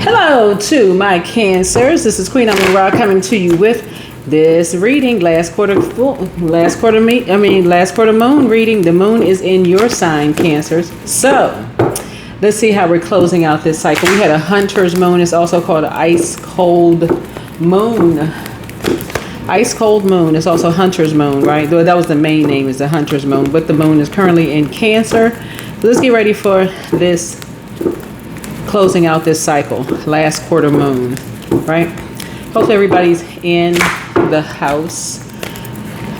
Hello to my Cancers. This is Queen Amara coming to you with this reading. Last quarter moon reading. The moon is in your sign, Cancers. So let's see how we're closing out this cycle. We had a hunter's moon. It's also called an ice cold moon. Ice cold moon. It's also hunter's moon, right? That was the main name, is the hunter's moon, but the moon is currently in Cancer. So let's get ready for this closing out this cycle, last quarter moon, right? Hopefully everybody's in the house,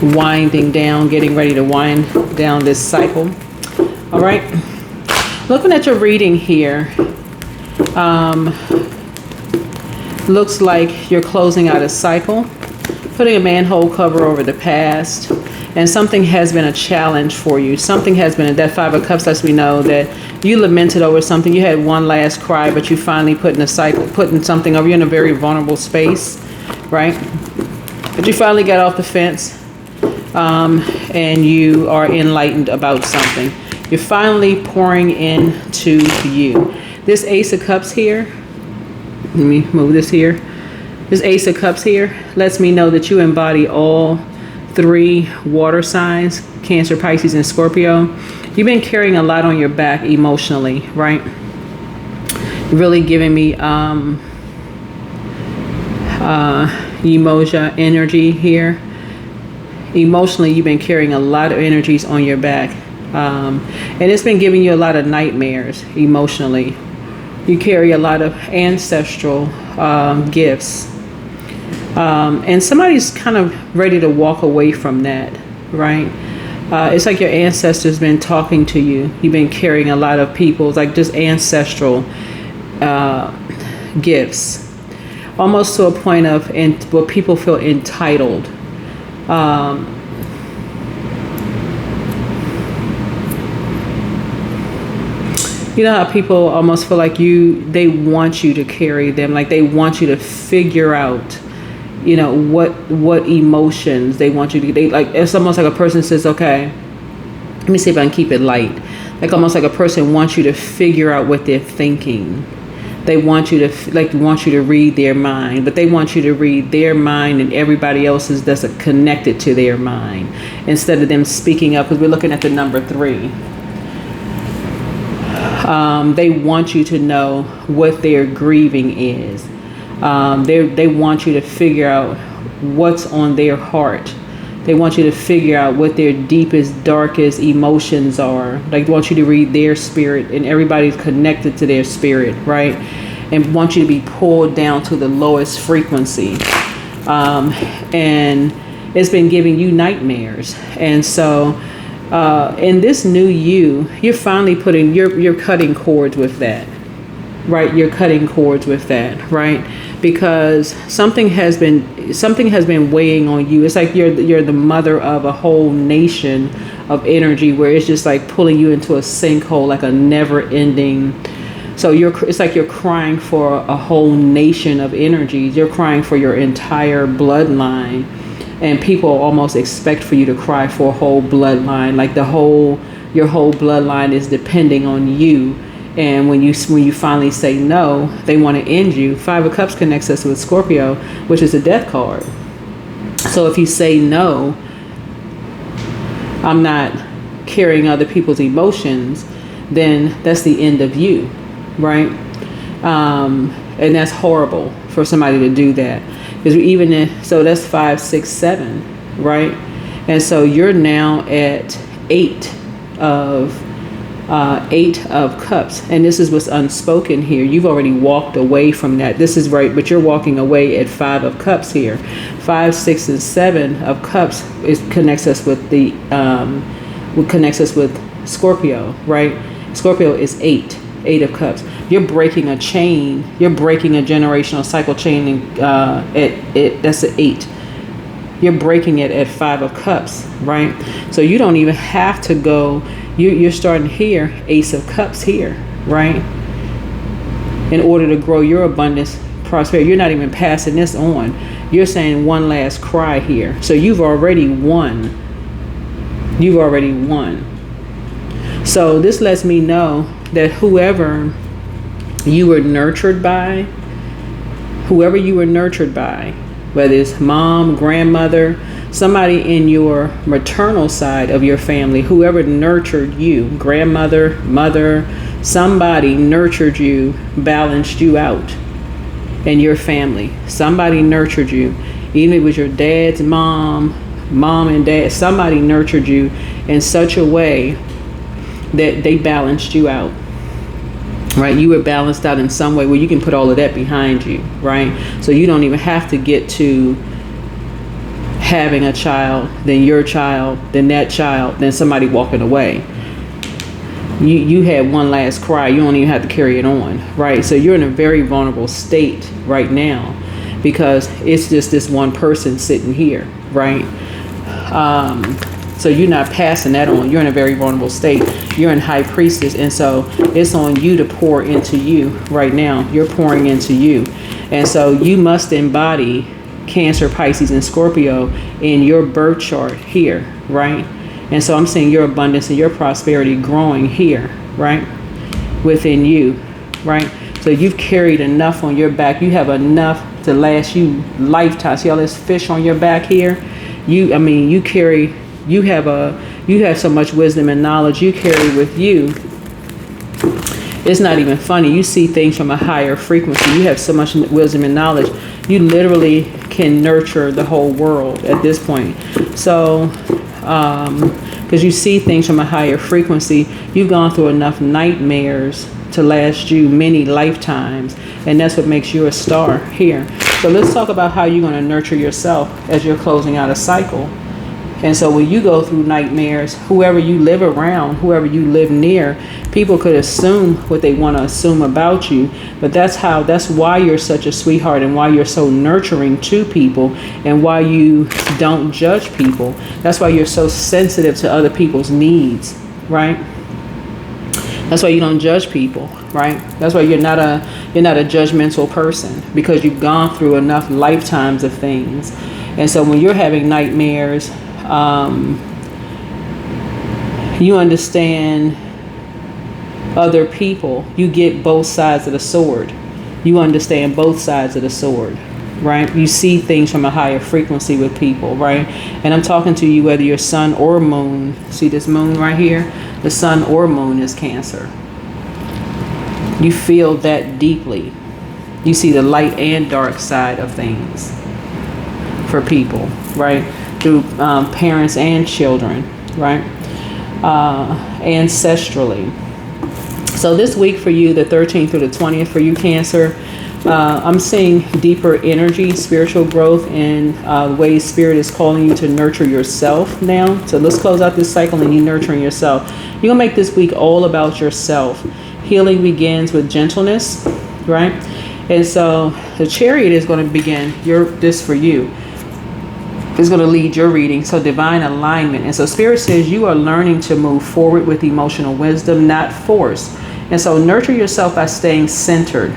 winding down, getting ready to wind down this cycle. All right. Looking at your reading here, looks like you're closing out a cycle, putting a manhole cover over the past, and something has been a challenge for you. Something has been, that Five of Cups lets me know that you lamented over something. You had one last cry, but you finally putting something over. You're in a very vulnerable space, right? But you finally got off the fence, and you are enlightened about something. You're finally pouring into you. This Ace of Cups here, let me move this here. This Ace of Cups here lets me know that you embody all three water signs, Cancer, Pisces, and Scorpio. You've been carrying a lot on your back emotionally, right? Really giving me emoja energy here. Emotionally, you've been carrying a lot of energies on your back. And it's been giving you a lot of nightmares emotionally. You carry a lot of ancestral gifts. And somebody's kind of ready to walk away from that, right? It's like your ancestors been talking to you. You've been carrying a lot of people's, like, just ancestral gifts, almost to a point of where people feel entitled. You know how people almost feel like they want you to carry them, like they want you to figure out, you know, what emotions they want you to, it's almost like a person says, okay, let me see if I can keep it light. Like almost like a person wants you to figure out what they're thinking. They want you to read their mind, but they want you to read their mind and everybody else's that's connected to their mind, instead of them speaking up, because we're looking at the number 3. They want you to know what their grieving is. They want you to figure out what's on their heart. They want you to figure out what their deepest, darkest emotions are. They want you to read their spirit, and everybody's connected to their spirit, right? And want you to be pulled down to the lowest frequency. And it's been giving you nightmares. And so in this new you're finally you're cutting cords with that. Right, you're cutting cords with that, right? Because something has been weighing on you. It's like you're the mother of a whole nation of energy, where it's just like pulling you into a sinkhole, like a never-ending. So it's like you're crying for a whole nation of energies. You're crying for your entire bloodline, and people almost expect for you to cry for a whole bloodline, like your whole bloodline is depending on you. And when you finally say no, they want to end you. 5 of Cups connects us with Scorpio, which is a death card. So if you say no, I'm not carrying other people's emotions, then that's the end of you, right? And that's horrible for somebody to do that. Because so that's 5, 6, 7, right? And so you're now at 8 of Cups, and this is what's unspoken here. You've already walked away from that. This is right, but you're walking away at 5 of Cups here. 5, 6, and 7 of Cups connects us with Scorpio, right? Scorpio is 8 of Cups. You're breaking a chain. You're breaking a generational cycle chain. That's an 8. You're breaking it at 5 of Cups, right? So you don't even have to go. You're starting here, Ace of Cups here, right? In order to grow your abundance, prosperity. You're not even passing this on. You're saying one last cry here. So you've already won. So this lets me know that whoever you were nurtured by, whoever you were nurtured by, whether it's mom, grandmother, somebody in your maternal side of your family, whoever nurtured you, grandmother, mother, somebody nurtured you, balanced you out, and your family. Somebody nurtured you, even if it was your dad's mom and dad, somebody nurtured you in such a way that they balanced you out. Right, you were balanced out in some way where you can put all of that behind you, right? So you don't even have to get to having a child, then your child, then that child, then somebody walking away. You had one last cry. You don't even have to carry it on, right? So you're in a very vulnerable state right now because it's just this one person sitting here, right? So you're not passing that on. You're in a very vulnerable state. You're in high priestess. And so it's on you to pour into you right now. You're pouring into you. And so you must embody Cancer, Pisces, and Scorpio in your birth chart here, right? And so I'm seeing your abundance and your prosperity growing here, right? Within you, right? So you've carried enough on your back. You have enough to last you lifetime. See all this fish on your back here? You have so much wisdom and knowledge you carry with you. It's not even funny. You see things from a higher frequency. You have so much wisdom and knowledge. You literally can nurture the whole world at this point. So, because you see things from a higher frequency, you've gone through enough nightmares to last you many lifetimes. And that's what makes you a star here. So let's talk about how you're going to nurture yourself as you're closing out a cycle. And so when you go through nightmares, whoever you live around, whoever you live near, people could assume what they want to assume about you. But that's why you're such a sweetheart and why you're so nurturing to people and why you don't judge people. That's why you're so sensitive to other people's needs, right? That's why you don't judge people, right? That's why you're not a judgmental person, because you've gone through enough lifetimes of things. And so when you're having nightmares, you understand other people. You get both sides of the sword. You understand both sides of the sword, right? You see things from a higher frequency with people, right? And I'm talking to you whether you're sun or moon. See this moon right here? The sun or moon is Cancer. You feel that deeply. You see the light and dark side of things for people, right? Through parents and children, right? Ancestrally. So this week for you, the 13th through the 20th for you, Cancer, I'm seeing deeper energy, spiritual growth, and ways Spirit is calling you to nurture yourself now. So let's close out this cycle and you nurturing yourself. You're going to make this week all about yourself. Healing begins with gentleness, right? And so the Chariot is going to begin this for you. Is going to lead your reading. So divine alignment. And so Spirit says you are learning to move forward with emotional wisdom, not force. And so nurture yourself by staying centered.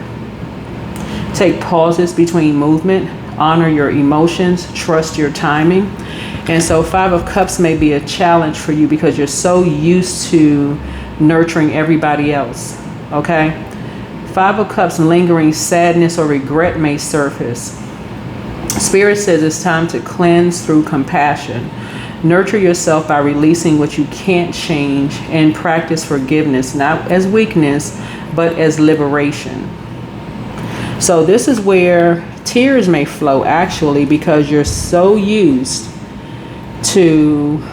Take pauses between movement. Honor your emotions. Trust your timing. And so 5 of Cups may be a challenge for you because you're so used to nurturing everybody else. Okay? 5 of Cups, lingering sadness or regret may surface. Spirit says it's time to cleanse through compassion. Nurture yourself by releasing what you can't change and practice forgiveness, not as weakness, but as liberation. So this is where tears may flow actually because you're so used to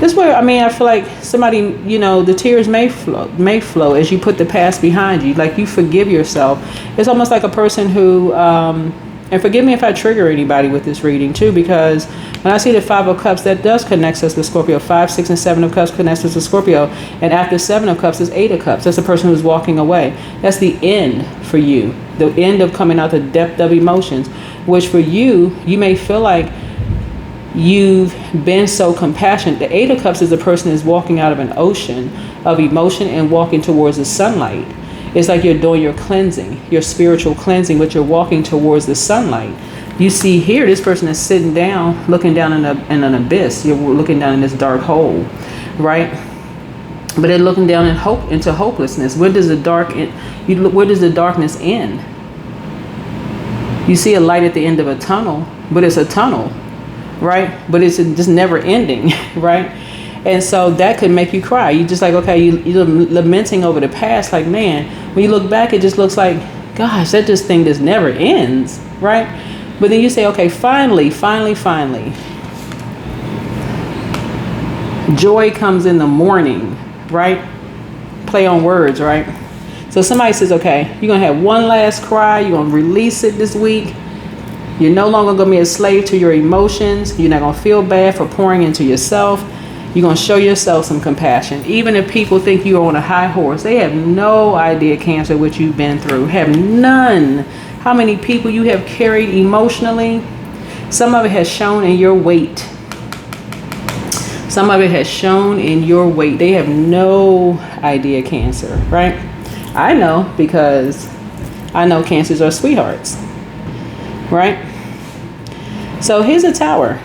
this way. I feel like somebody, the tears may flow as you put the past behind you, like you forgive yourself. It's almost like a person who, and forgive me if I trigger anybody with this reading too, because when I see the 5 of Cups, that does connect us with Scorpio. 5, 6, and 7 of Cups connects us with Scorpio. And after 7 of Cups is 8 of Cups. That's the person who's walking away. That's the end for you. The end of coming out the depth of emotions, which for you, you may feel like you've been so compassionate. The 8 of Cups is the person who's walking out of an ocean of emotion and walking towards the sunlight. It's like you're doing your cleansing, your spiritual cleansing, but you're walking towards the sunlight. You see here, this person is sitting down, looking down in an abyss. You're looking down in this dark hole, right? but they're looking down in hope into hopelessness. Where does the where does the darkness end? You see a light at the end of a tunnel, but it's a tunnel, right? But it's just never ending, right? And so that could make you cry. You just like, okay, you're lamenting over the past. Like, man, when you look back, it just looks like, gosh, that just thing just never ends, right? But then you say, okay, finally, joy comes in the morning, right? Play on words, right? So somebody says, okay, you're going to have one last cry. You're going to release it this week. You're no longer going to be a slave to your emotions. You're not going to feel bad for pouring into yourself. You're going to show yourself some compassion. Even if people think you're on a high horse, they have no idea, Cancer, what you've been through. Have none. How many people you have carried emotionally. Some of it has shown in your weight. Some of it has shown in your weight. They have no idea, Cancer, right? I know, because I know Cancers are sweethearts, right? So here's a Tower.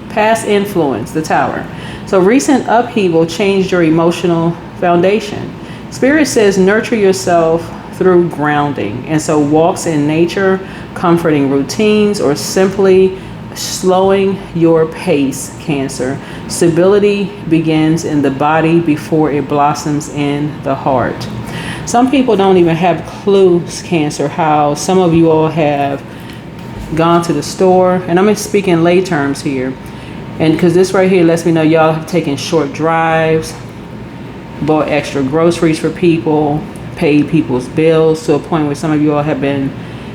Past influence, the Tower. So recent upheaval changed your emotional foundation. Spirit says nurture yourself through grounding. And so walks in nature, comforting routines, or simply slowing your pace, Cancer. Stability begins in the body before it blossoms in the heart. Some people don't even have clues, Cancer, how some of you all have gone to the store. And I'm speaking lay terms here. And because this right here lets me know y'all have taken short drives, bought extra groceries for people, paid people's bills to a point where some of you all have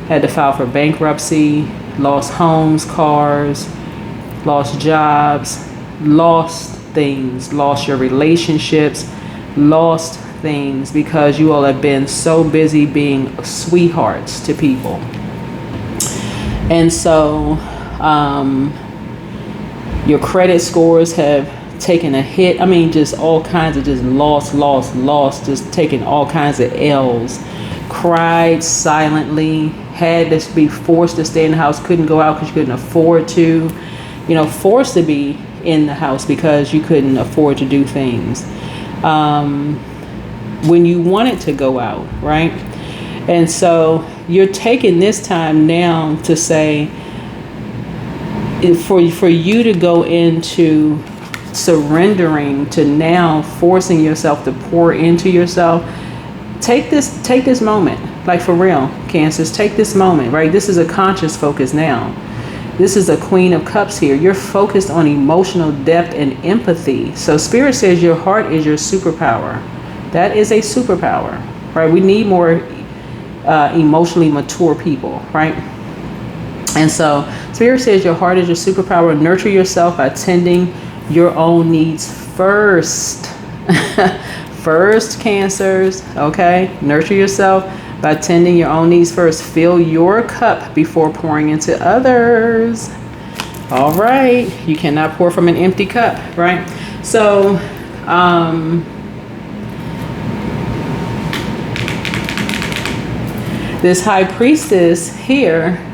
had to file for bankruptcy, lost homes, cars, lost jobs, lost things, lost your relationships, lost things because you all have been so busy being sweethearts to people. And so your credit scores have taken a hit. I mean, just all kinds of just lost, just taking all kinds of L's. Cried silently, had to be forced to stay in the house, couldn't go out because you couldn't afford to. Forced to be in the house because you couldn't afford to do things. When you wanted to go out, right? And so you're taking this time now to say, for you to go into surrendering to now forcing yourself to pour into yourself. Take this moment, like for real, Cancers, take this moment, right? This is a conscious focus now. This is a Queen of Cups here. You're focused on emotional depth and empathy. So Spirit says your heart is your superpower. That is a superpower, right? We need more emotionally mature people, right? And so Spirit says your heart is your superpower. Nurture yourself by tending your own needs first. First, Cancers, okay? Nurture yourself by tending your own needs first. Fill your cup before pouring into others. All right. You cannot pour from an empty cup, right? So, this High Priestess here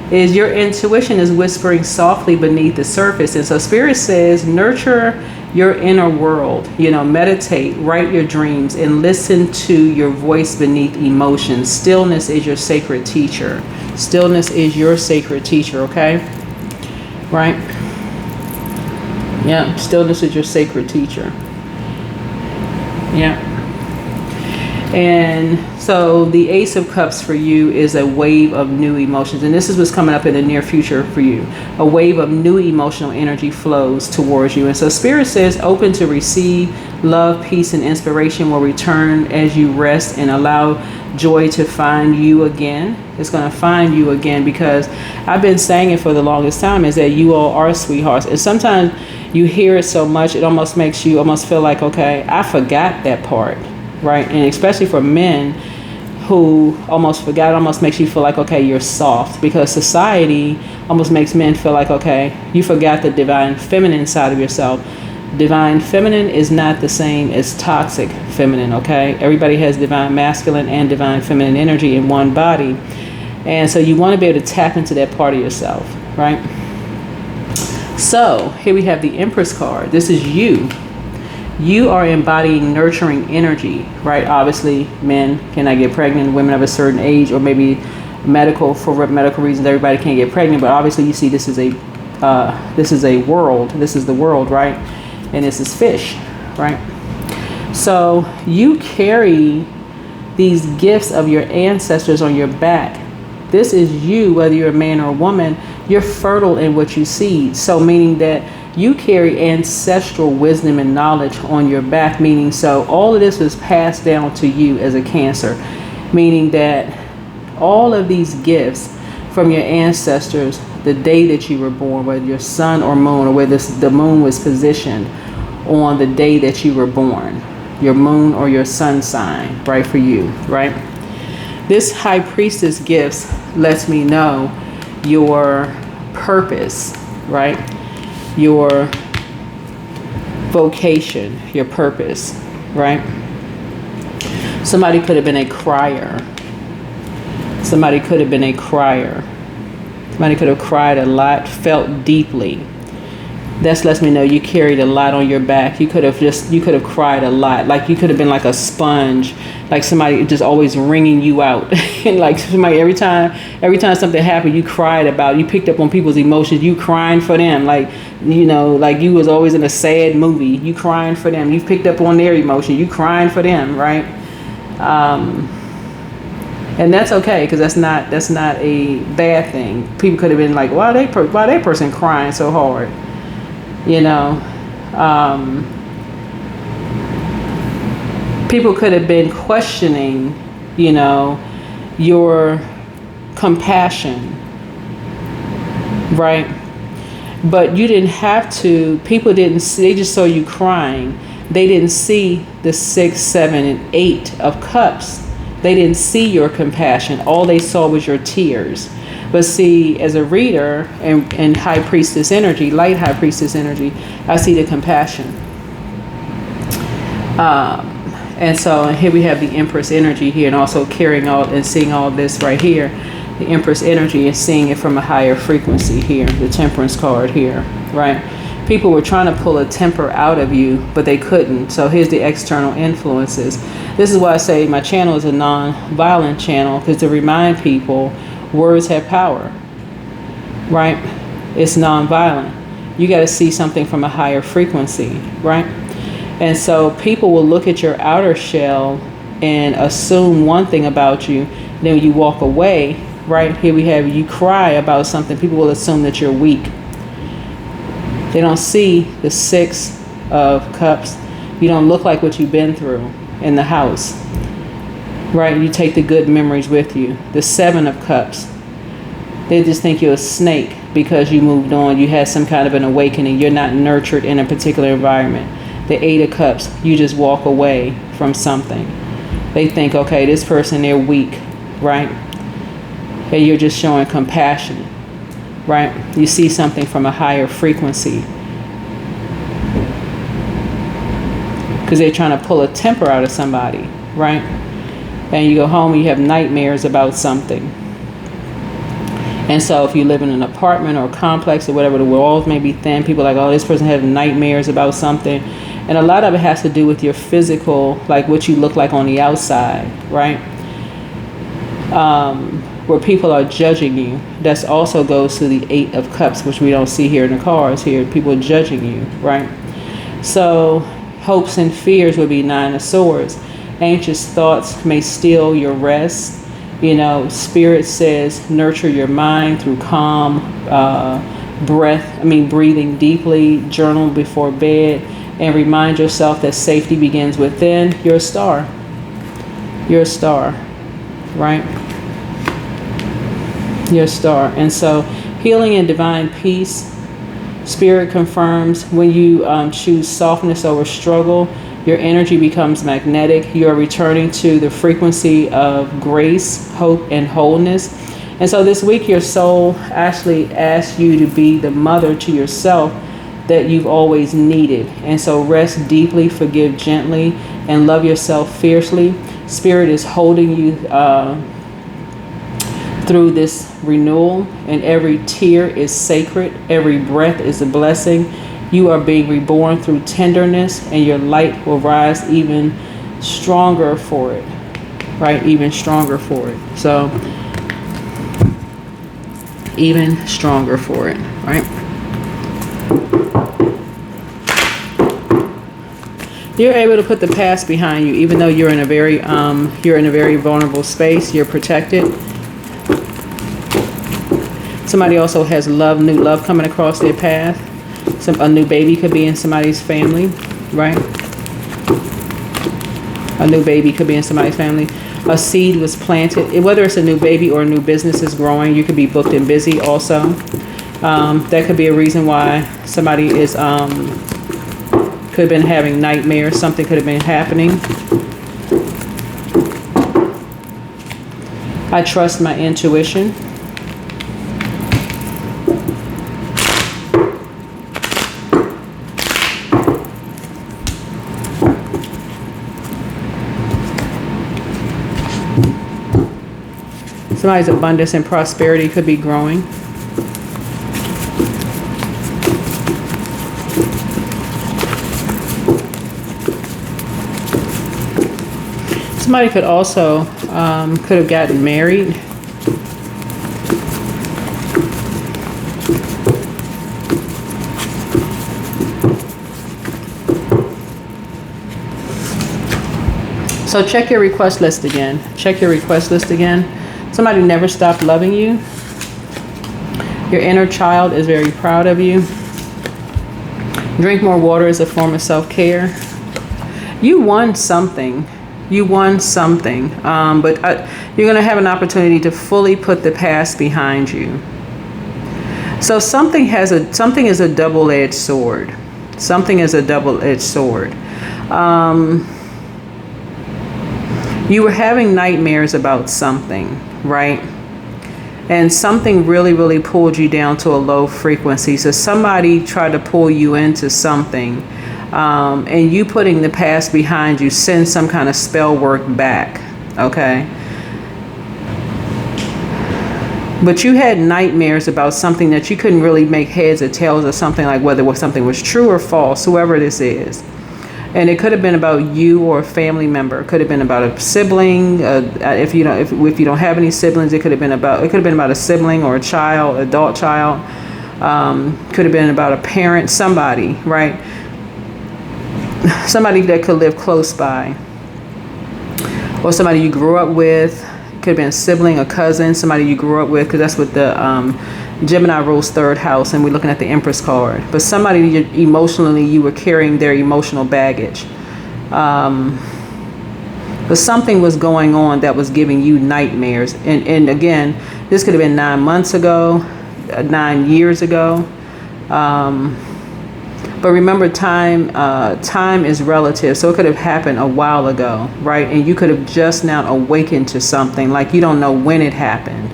is your intuition is whispering softly beneath the surface. And so Spirit says, nurture your inner world, meditate, write your dreams, and listen to your voice beneath emotions. Stillness is your sacred teacher. Stillness is your sacred teacher, okay? Right? Yeah, stillness is your sacred teacher. Yeah. And so the Ace of Cups for you is a wave of new emotions. And this is what's coming up in the near future for you. A wave of new emotional energy flows towards you. And so Spirit says open to receive love, peace, and inspiration will return as you rest and allow joy to find you again. It's going to find you again because I've been saying it for the longest time is that you all are sweethearts. And sometimes you hear it so much, it almost makes you almost feel like, okay, I forgot that part. Right? And especially for men who almost forgot, it almost makes you feel like, okay, you're soft, because society almost makes men feel like, okay, you forgot the divine feminine side of yourself. Divine feminine is not the same as toxic feminine, okay? Everybody has divine masculine and divine feminine energy in one body. And so you want to be able to tap into that part of yourself, right? So here we have the Empress card. This is you. You are embodying nurturing energy, right? Obviously, men cannot get pregnant, women of a certain age, or maybe for medical reasons, everybody can't get pregnant. But obviously, you see, this is a world. This is the world, right? And this is fish, right? So you carry these gifts of your ancestors on your back. This is you, whether you're a man or a woman. You're fertile in what you see. So meaning that you carry ancestral wisdom and knowledge on your back, meaning so all of this was passed down to you as a Cancer, meaning that all of these gifts from your ancestors, the day that you were born, whether your sun or moon, or whether the moon was positioned on the day that you were born, your moon or your sun sign, right, for you, right? This high priestess gifts lets me know your purpose, right? Your vocation, your purpose, right? Somebody could have been a crier. Somebody could have been a crier. Somebody could have cried a lot, felt deeply. That lets me know you carried a lot on your back. You could have cried a lot. Like you could have been like a sponge, like somebody just always wringing you out. And like somebody, every time something happened, you cried about, you picked up on people's emotions, you crying for them. Like, you know, like you was always in a sad movie, you crying for them. You picked up on their emotion, you crying for them, right? And that's okay, because that's not a bad thing. People could have been like, why that person crying so hard? You know, people could have been questioning, you know, your compassion, right? But you didn't have to. People didn't see. They just saw you crying. They didn't see the 6, 7, and 8 of cups. They didn't see your compassion. All they saw was your tears. But see, as a reader and high priestess energy, light high priestess energy, I see the compassion. And so here we have the Empress energy here, and also carrying all and seeing all this right here. The Empress energy is seeing it from a higher frequency here, the Temperance card here, right? People were trying to pull a temper out of you, but they couldn't. So here's the external influences. This is why I say my channel is a non-violent channel, because to remind people, words have power, right? It's non-violent. You got to see something from a higher frequency, right? And so people will look at your outer shell and assume one thing about you. Then when you walk away, right? Here we have you cry about something. People will assume that you're weak. They don't see the 6 of cups. You don't look like what you've been through in the house, right? You take the good memories with you. The 7 of cups. They just think you're a snake because you moved on. You had some kind of an awakening. You're not nurtured in a particular environment. The 8 of cups. You just walk away from something. They think, okay, this person, they're weak, right? And you're just showing compassion, right? You see something from a higher frequency. Because they're trying to pull a temper out of somebody, right? And you go home and you have nightmares about something. And so if you live in an apartment or a complex or whatever, the walls may be thin. People are like, oh, this person has nightmares about something. And a lot of it has to do with your physical, like what you look like on the outside, right? Where people are judging you. That also goes to the 8 of cups, which we don't see here in the cards here. People are judging you, right? So hopes and fears would be 9 of swords. Anxious thoughts may steal your rest. You know, Spirit says nurture your mind through calm breathing deeply, journal before bed, and remind yourself that safety begins within. You're a star. You're a star, right? You're a star. And so healing and divine peace, Spirit confirms when you choose softness over struggle, your energy becomes magnetic. You are returning to the frequency of grace, hope, and wholeness. And so this week, your soul actually asks you to be the mother to yourself that you've always needed. And so rest deeply, forgive gently, and love yourself fiercely. Spirit is holding you through this renewal, and every tear is sacred. Every breath is a blessing. You are being reborn through tenderness, and your light will rise even stronger for it, right? Even stronger for it. So, even stronger for it, right? You're able to put the past behind you, even though you're in a very vulnerable space. You're protected. Somebody also has new love coming across their path. A new baby could be in somebody's family, right? A new baby could be in somebody's family. A seed was planted. Whether it's a new baby or a new business is growing, you could be booked and busy also. That could be a reason why somebody is could have been having nightmares. Something could have been happening. I trust my intuition. Somebody's abundance and prosperity could be growing. Somebody could also could have gotten married. So check your request list again. Check your request list again. Somebody never stopped loving you. Your inner child is very proud of you. Drink more water as a form of self-care. You won something. You won something. But you're going to have an opportunity to fully put the past behind you. So something is a double-edged sword. Something is a double-edged sword. You were having nightmares about something, right? And something really, really pulled you down to a low frequency. So somebody tried to pull you into something, and you putting the past behind you sends some kind of spell work back, okay? But you had nightmares about something that you couldn't really make heads or tails of, something like whether something was true or false, whoever this is. And it could have been about you or a family member. It could have been about a sibling. If you don't have any siblings, it could have been about a sibling or a child, adult child. Could have been about a parent, somebody, right? Somebody that could live close by, or somebody you grew up with. Could have been a sibling, a cousin, somebody you grew up with, because that's what the Gemini rules third house, and we're looking at the Empress card. But somebody you were carrying their emotional baggage. But something was going on that was giving you nightmares. And again, this could have been 9 months ago, 9 years ago. But remember, time is relative. So it could have happened a while ago, right? And you could have just now awakened to something, like you don't know when it happened.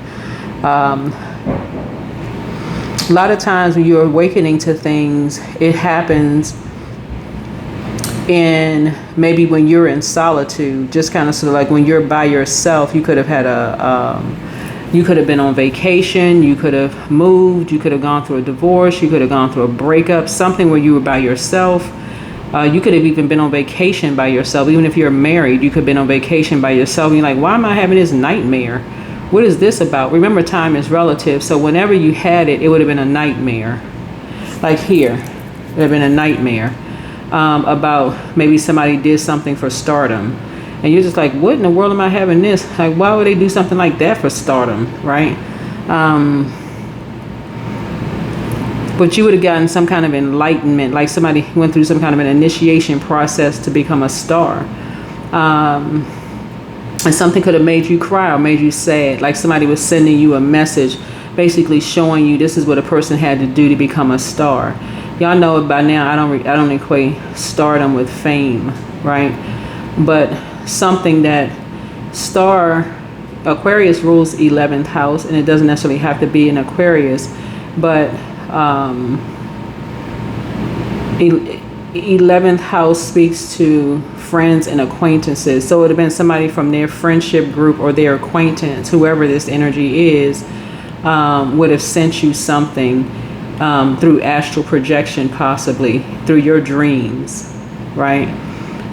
A lot of times when you're awakening to things, it happens in maybe when you're in solitude, just kind of sort of like when you're by yourself. You could have had you could have been on vacation, you could have moved, you could have gone through a divorce, you could have gone through a breakup, something where you were by yourself. You could have even been on vacation by yourself. Even if you're married, you could have been on vacation by yourself. And you're like, why am I having this nightmare? What is this about? Remember, time is relative. So whenever you had it, it would have been a nightmare. Like here, it would have been a nightmare about maybe somebody did something for stardom. And you're just like, what in the world am I having this? Like, why would they do something like that for stardom, right? But you would have gotten some kind of enlightenment, like somebody went through some kind of an initiation process to become a star. And something could have made you cry or made you sad, like somebody was sending you a message basically showing you this is what a person had to do to become a star. Y'all know by now I don't equate stardom with fame, right? But something that Aquarius rules 11th house, and it doesn't necessarily have to be an Aquarius, but 11th house speaks to friends and acquaintances. So it would have been somebody from their friendship group or their acquaintance, whoever this energy is, would have sent you something through astral projection, possibly through your dreams, right?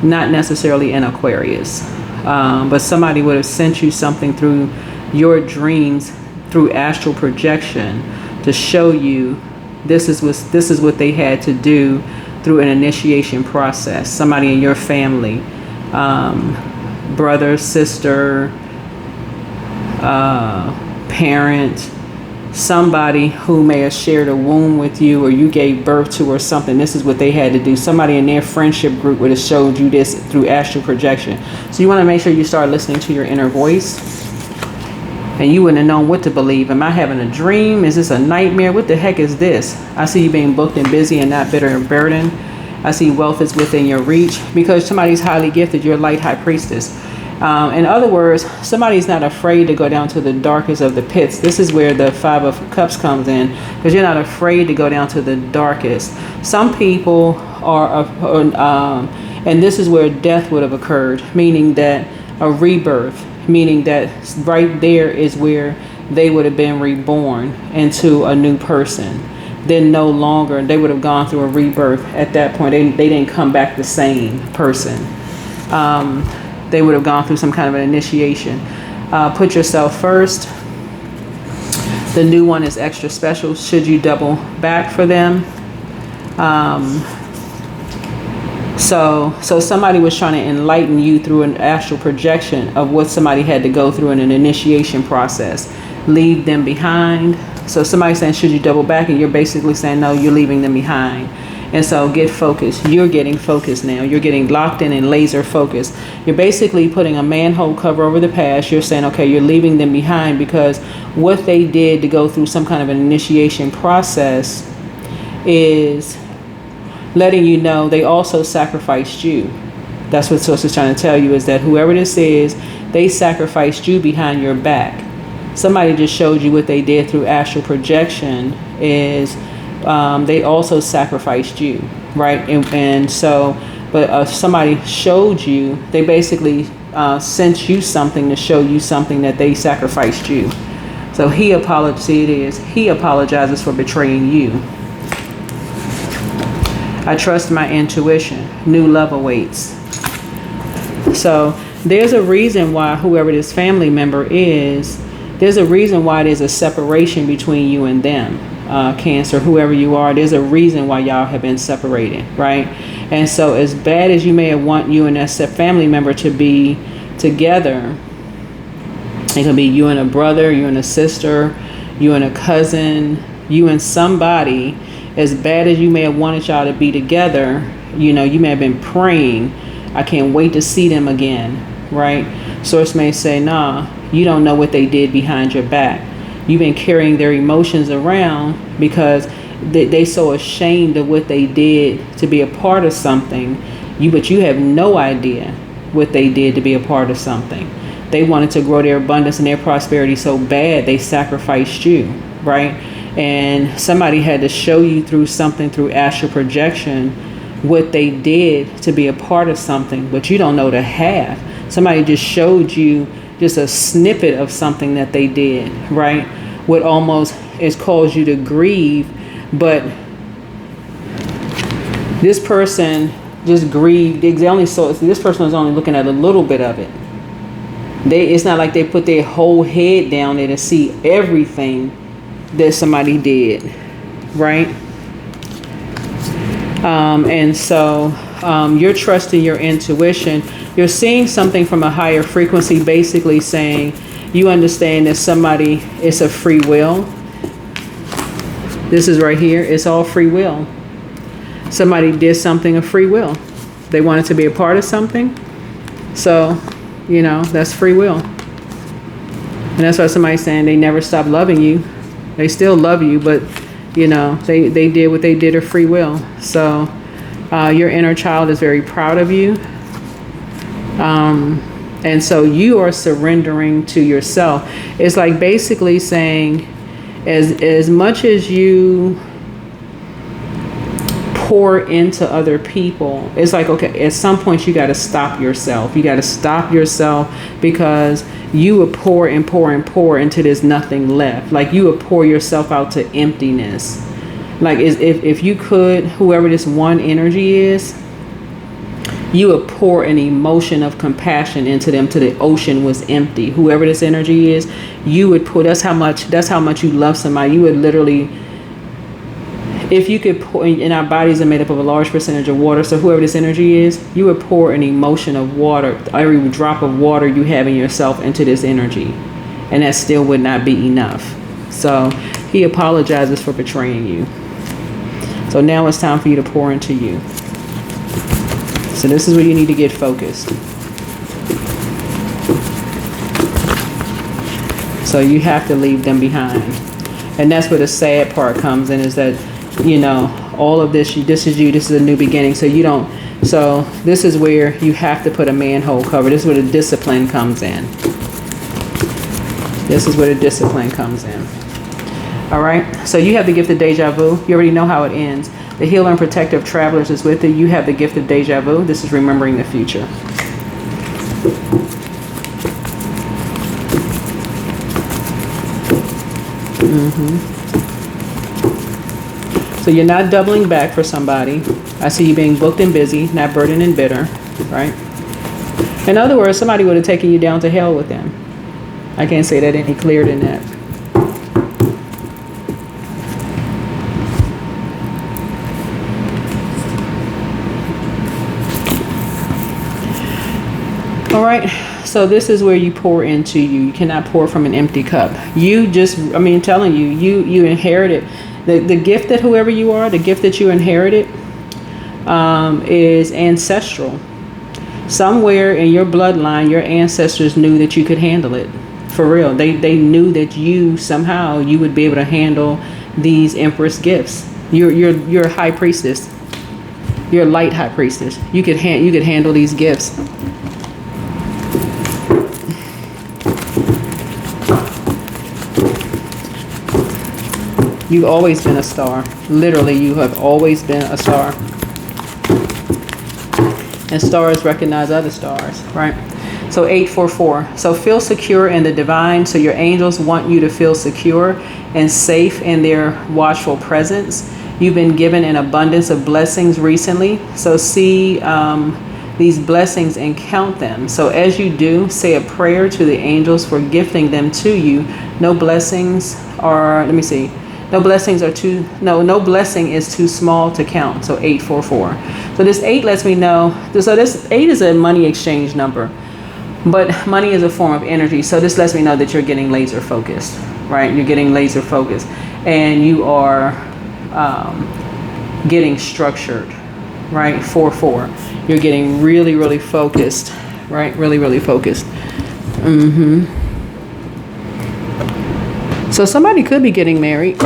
Not necessarily in Aquarius, but somebody would have sent you something through your dreams through astral projection to show you this is what they had to do through an initiation process. Somebody in your family, brother, sister, parent, somebody who may have shared a womb with you or you gave birth to or something. This is what they had to do. Somebody in their friendship group would have showed you this through astral projection. So you want to make sure you start listening to your inner voice. And you wouldn't have known what to believe. Am I having a dream? Is this a nightmare? What the heck is this? I see you being booked and busy and not bitter and burdened. I see wealth is within your reach because somebody's highly gifted. You're a light high priestess. In other words, somebody's not afraid to go down to the darkest of the pits. This is where the Five of Cups comes in, because you're not afraid to go down to the darkest. Some people are, and this is where death would have occurred, meaning that a rebirth, meaning that right there is where they would have been reborn into a new person. Then no longer, they would have gone through a rebirth at that point. They didn't come back the same person. They would have gone through some kind of an initiation. Put yourself first. The new one is extra special. Should you double back for them? So somebody was trying to enlighten you through an astral projection of what somebody had to go through in an initiation process. Leave them behind. So somebody's saying, should you double back? And you're basically saying, no, you're leaving them behind. And so get focused. You're getting focused now. You're getting locked in and laser focused. You're basically putting a manhole cover over the past. You're saying, okay, you're leaving them behind because what they did to go through some kind of an initiation process is letting you know they also sacrificed you. That's what Source is trying to tell you, is that whoever this is, they sacrificed you behind your back. Somebody just showed you what they did through astral projection is they also sacrificed you, right? And so, but somebody showed you, they basically sent you something to show you something that they sacrificed you. So he apologizes for betraying you. I trust my intuition. New love awaits. So there's a reason why whoever this family member is, there's a reason why there's a separation between you and them. Cancer, whoever you are, there's a reason why y'all have been separated, right? And so as bad as you may have want you and that family member to be together, it can be you and a brother, you and a sister, you and a cousin, you and somebody. As bad as you may have wanted y'all to be together, you know, you may have been praying, I can't wait to see them again, right? Source may say, nah, you don't know what they did behind your back. You've been carrying their emotions around because they so ashamed of what they did to be a part of something. But you have no idea what they did to be a part of something. They wanted to grow their abundance and their prosperity so bad they sacrificed you, right? And somebody had to show you through something, through astral projection, what they did to be a part of something, but you don't know the half. Somebody just showed you just a snippet of something that they did, right? What almost has caused you to grieve, but this person just grieved. They only saw, this person was only looking at a little bit of it. It's not like they put their whole head down there to see everything that somebody did, right? And so you're trusting your intuition. You're seeing something from a higher frequency, basically saying you understand that somebody, it's a free will. This is right here. It's all free will. Somebody did something of free will. They wanted to be a part of something. So, you know, that's free will. And that's why somebody's saying they never stop loving you. They still love you, but, you know, they did what they did of free will. So your inner child is very proud of you. And so you are surrendering to yourself. It's like basically saying as much as you pour into other people, it's like, okay, at some point you got to stop yourself. You got to stop yourself because you would pour and pour and pour until there's nothing left. Like you would pour yourself out to emptiness. Like, if you could, whoever this one energy is, you would pour an emotion of compassion into them till the ocean was empty. Whoever this energy is, you would pour. That's how much you love somebody. You would literally, if you could pour, and our bodies are made up of a large percentage of water, so whoever this energy is, you would pour an emotion of water, every drop of water you have in yourself, into this energy, and that still would not be enough. So he apologizes for betraying you. So now it's time for you to pour into you. So this is where you need to get focused. So you have to leave them behind. And that's where the sad part comes in, is that, you know, all of this is a new beginning. So this is where you have to put a manhole cover. This is where the discipline comes in. This is where the discipline comes in. All right. So you have the gift of deja vu. You already know how it ends. The healer and protector of travelers is with you. You have the gift of deja vu. This is remembering the future. So you're not doubling back for somebody. I see you being booked and busy, not burdened and bitter, right? In other words, somebody would have taken you down to hell with them. I can't say that any clearer than that. All right, so this is where you pour into you. You cannot pour from an empty cup. You just, I'm telling you, you inherited the gift that whoever you are, the gift that you inherited is ancestral. Somewhere in your bloodline, your ancestors knew that you could handle it. For real, they knew that you would be able to handle these empress gifts. You're a high priestess. You're a light high priestess. You could handle these gifts. You've always been a star. Literally, you have always been a star. And stars recognize other stars, right? So 844. So feel secure in the divine. So your angels want you to feel secure and safe in their watchful presence. You've been given an abundance of blessings recently. So see these blessings and count them. So as you do, say a prayer to the angels for gifting them to you. No blessing is too small to count. So 844. So this 8 lets me know. So this 8 is a money exchange number, but money is a form of energy. So this lets me know that you're getting laser focused, right? You're getting laser focused, and you are getting structured, right? 4-4. You're getting really, really focused, right? Really, really focused. So somebody could be getting married.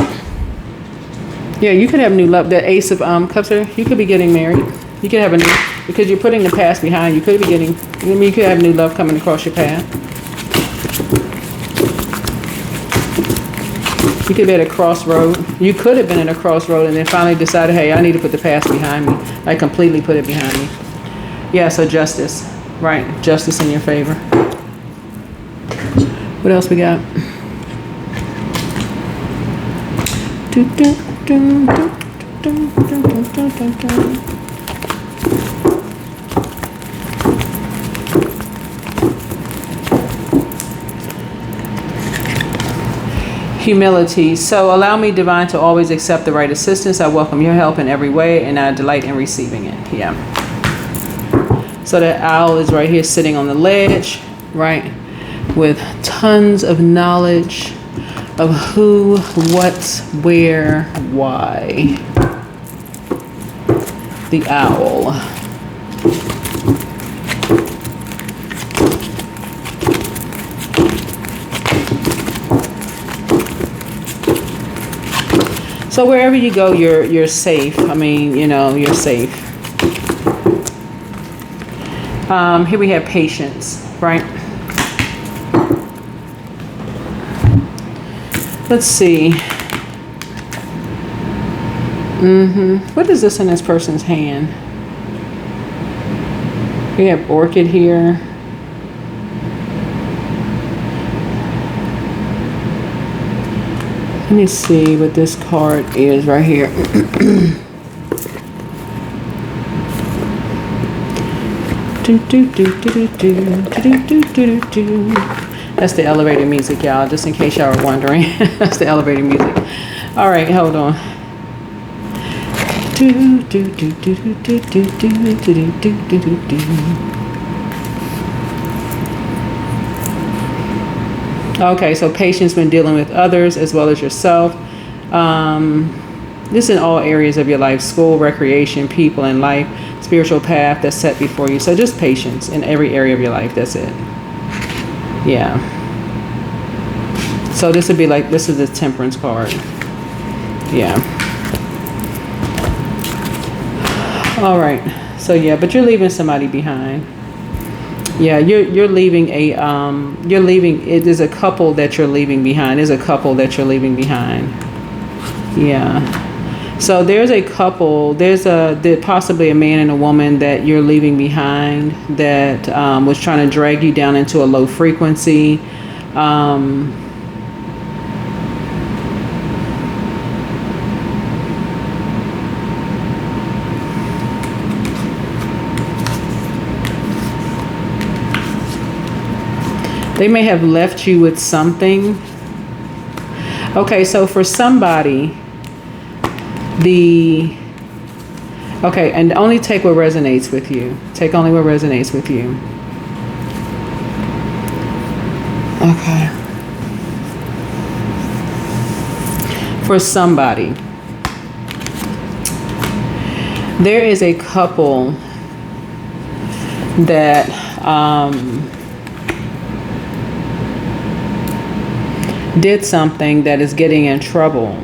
Yeah, you could have new love. The Ace of Cups here, you could be getting married. You could have because you're putting the past behind. You could be getting, you could have new love coming across your path. You could be at a crossroad. You could have been at a crossroad and then finally decided, hey, I need to put the past behind me. I completely put it behind me. Yeah, so justice, right? Justice in your favor. What else we got? Humility. So allow me, divine, to always accept the right assistance. I welcome your help in every way, and I delight in receiving it. Yeah. So that owl is right here sitting on the ledge, right, with tons of knowledge of who, what, where, why. The owl. So wherever you go, you're safe. You're safe. Here we have patience, right? Let's see. What is this in this person's hand? We have orchid here. Let me see what this card is right here. That's the elevator music, y'all, just in case y'all were wondering. That's the elevator music. All right, hold on. Okay, so patience when dealing with others as well as yourself. This in all areas of your life: school, recreation, people, and life, spiritual path that's set before you. So just patience in every area of your life. That's it. Yeah. So this would be like, this is the Temperance card. Yeah. All right. So yeah, but you're leaving somebody behind. Yeah, you're leaving it is a couple that you're leaving behind. There's a couple that you're leaving behind. Yeah. So there's a couple, there's possibly a man and a woman that you're leaving behind that was trying to drag you down into a low frequency. They may have left you with something. Okay, so for somebody, and only take what resonates with you. Take only what resonates with you. Okay. For somebody, there is a couple that did something that is getting in trouble.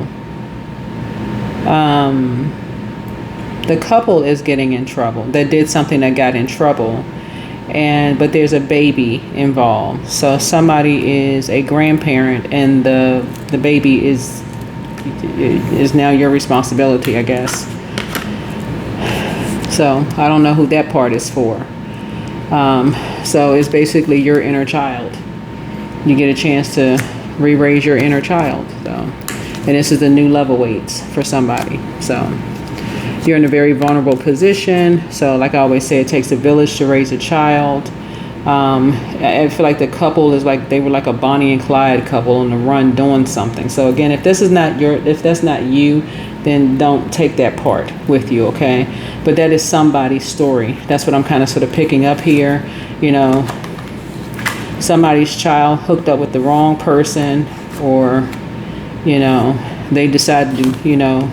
The couple is getting in trouble. That did something that got in trouble, but there's a baby involved. So somebody is a grandparent, and the baby is now your responsibility, I guess. So I don't know who that part is for. So it's basically your inner child. You get a chance to re-raise your inner child. So, and this is the new level weights for somebody. So you're in a very vulnerable position. So like I always say, it takes a village to raise a child. I feel like the couple is like, they were like a Bonnie and Clyde couple on the run doing something. So again, if that's not you, then don't take that part with you, okay? But that is somebody's story. That's what I'm kind of sort of picking up here. You know, somebody's child hooked up with the wrong person, or, you know, they decided to, you know,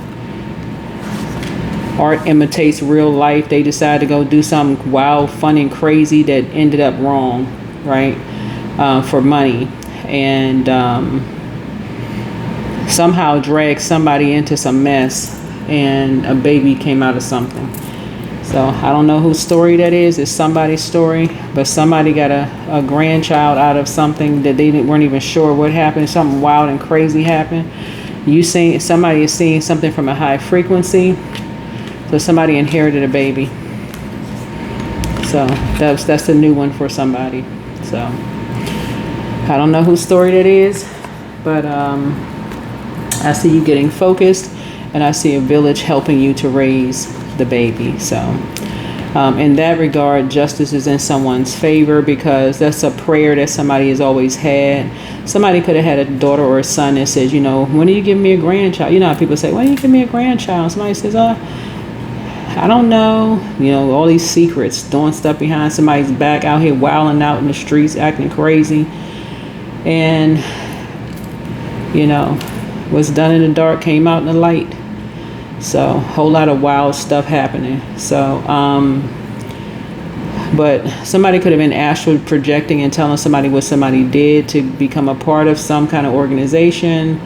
art imitates real life. They decided to go do something wild, fun, and crazy that ended up wrong, right? For money. And somehow dragged somebody into some mess, and a baby came out of something. So I don't know whose story that is. It's somebody's story, but somebody got a grandchild out of something that they weren't even sure what happened. Something wild and crazy happened. Somebody is seeing something from a high frequency. So somebody inherited a baby. So that's the new one for somebody. So I don't know whose story that is, but I see you getting focused, and I see a village helping you to raise the baby. So in that regard, justice is in someone's favor, because that's a prayer that somebody has always had. Somebody could have had a daughter or a son that says, you know, when are you giving me a grandchild? You know how people say, when are you giving me a grandchild? Somebody says, I don't know. You know, all these secrets, doing stuff behind somebody's back, out here wilding out in the streets, acting crazy. And, you know, what's done in the dark came out in the light. So a whole lot of wild stuff happening. So, but somebody could have been astral projecting and telling somebody what somebody did to become a part of some kind of organization.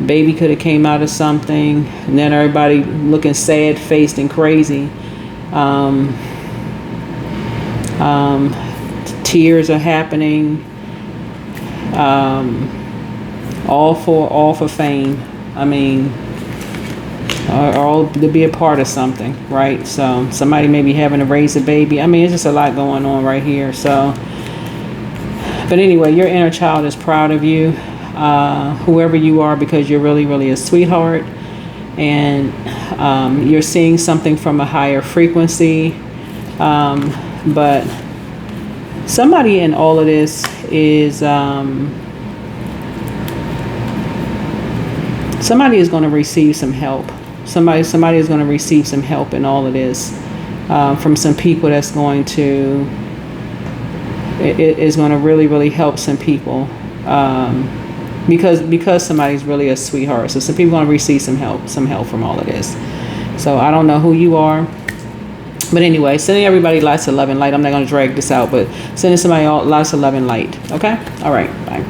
Baby could have came out of something, and then everybody looking sad faced and crazy. Tears are happening. All for fame. I mean, or to be a part of something, right? So somebody may be having to raise a baby. I mean, it's just a lot going on right here. So, but anyway, your inner child is proud of you. whoever you are, because you're really, really a sweetheart, and you're seeing something from a higher frequency. But somebody in all of this is somebody is going to receive some help. Somebody is going to receive some help in all of this from some people that's going to it is going to really, really help some people because somebody's really a sweetheart. So some people are going to receive some help from all of this. So I don't know who you are. But anyway, sending everybody lots of love and light. I'm not going to drag this out, but sending somebody lots of love and light. Okay? All right. Bye.